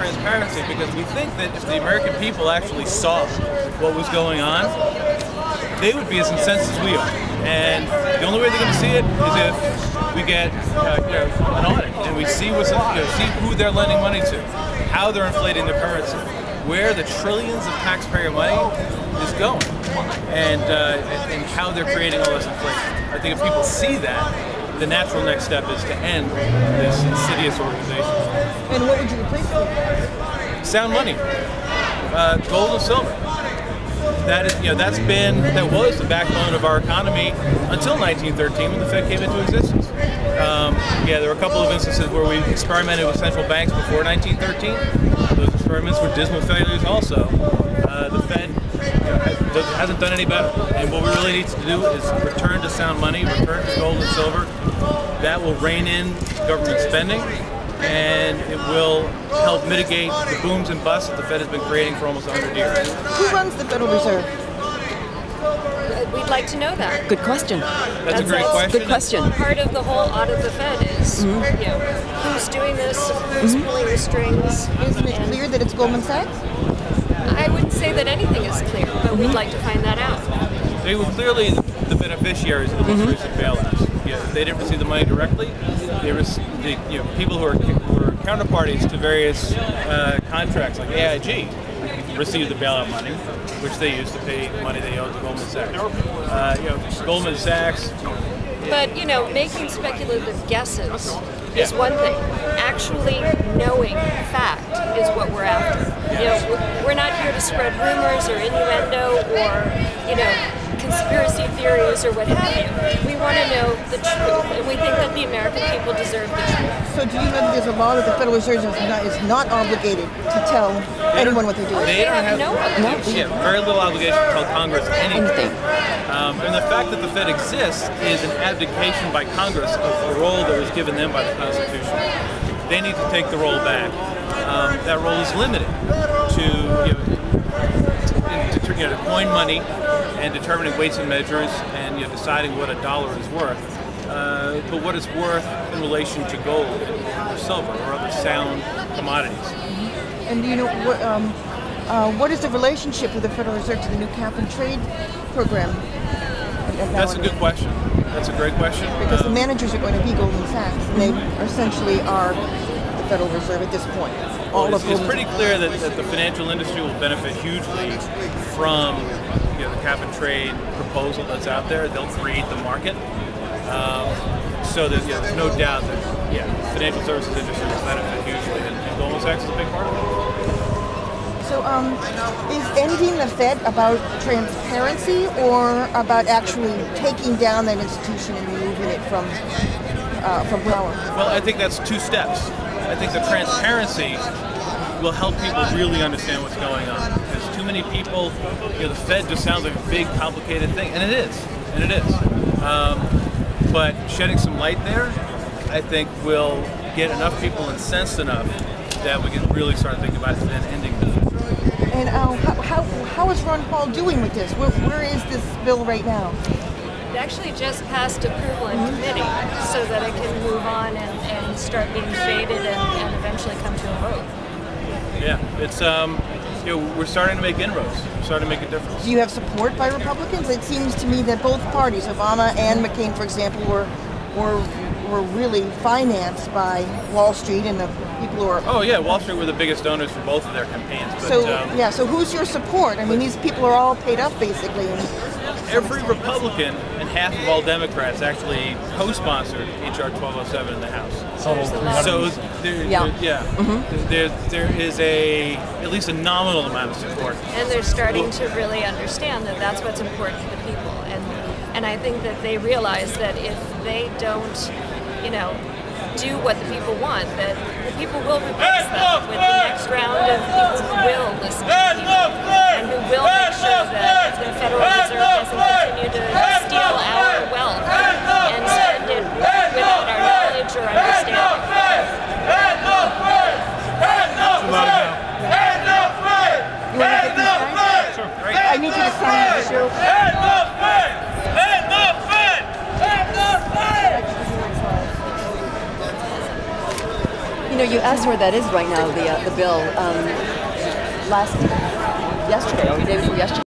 transparency because we think that if the American people actually saw what was going on, they would be as incensed as we are. And the only way they're going to see it is if we get an audit and we see see who they're lending money to, how they're inflating their currency, where the trillions of taxpayer money is going, and how they're creating all this inflation. I think if people see that, the natural next step is to end this insidious organization. And what would you replace it with? Sound money, gold and silver. That was the backbone of our economy until 1913 when the Fed came into existence. There were a couple of instances where we experimented with central banks before 1913. Those experiments were dismal failures also. The Fed hasn't done any better. And what we really need to do is return to sound money, return to gold and silver. That will rein in government spending, and it will help mitigate the booms and busts that the Fed has been creating for almost 100 years. Who runs the Federal Reserve? We'd like to know that. Good question. That's a great question. Good question. Part of the whole audit of the Fed is, who's doing this, who's pulling the strings. Isn't it clear that it's Goldman Sachs? I wouldn't say that anything is clear, but we'd like to find that out. They were clearly the beneficiaries of the most recent bailouts. They didn't receive the money directly. They people who were counterparties to various contracts, like AIG, received the bailout money, which they used to pay money they owed to Goldman Sachs. Goldman Sachs. But making speculative guesses is one thing. Actually knowing fact is what we're after. We're not here to spread rumors or innuendo or conspiracy theories or what have you. We want to know the truth, and we think that the American people deserve the truth. So do you know that there's a law that the Federal Reserve is not obligated to tell anyone what they're doing? They have no obligation. Yeah, very little obligation to tell Congress anything. And the fact that the Fed exists is an abdication by Congress of the role that was given them by the Constitution. They need to take the role back. That role is limited to coin money and determining weights and measures and deciding what a dollar is worth, but what it's worth in relation to gold or silver or other sound commodities. And do you know what is the relationship of the Federal Reserve to the new cap and trade program? That's a good question. That's a great question. Because the managers are going to be Goldman Sachs, and they essentially are the Federal Reserve at this point. It's pretty clear that the financial industry will benefit hugely from the cap and trade proposal that's out there. They'll create the market. So there's no doubt that the financial services industry will benefit hugely, and Goldman Sachs is a big part of it. So is ending the Fed about transparency or about actually taking down that institution and removing it from power? Well, I think that's two steps. I think the transparency will help people really understand what's going on. There's too many people, the Fed just sounds like a big, complicated thing, and it is. But shedding some light there, I think will get enough people incensed enough that we can really start thinking about it and ending this. And how is Ron Paul doing with this? Where is this bill right now? It actually just passed approval in committee so that it can move on and start being debated and eventually come to a vote. Yeah, it's we're starting to make inroads. We're starting to make a difference. Do you have support by Republicans? It seems to me that both parties, Obama and McCain, for example, were really financed by Wall Street and the people who are... Oh yeah, Wall Street were the biggest donors for both of their campaigns. But, so who's your support? I mean, these people are all paid up basically. Every Republican and half of all Democrats actually co-sponsored H.R. 1207 in the House. So there is at least a nominal amount of support. And they're starting to really understand that that's what's important to the people. And I think that they realize that if they don't, do what the people want, that the people will replace them with the next round of people who will listen to people and who will make sure that the Federal Reserve doesn't continue to steal our wealth and spend it without our knowledge or understanding. You want to get these guys? Sure, great. I need you to sign the show. you asked where that is right now, the bill. Yesterday or the day before yesterday.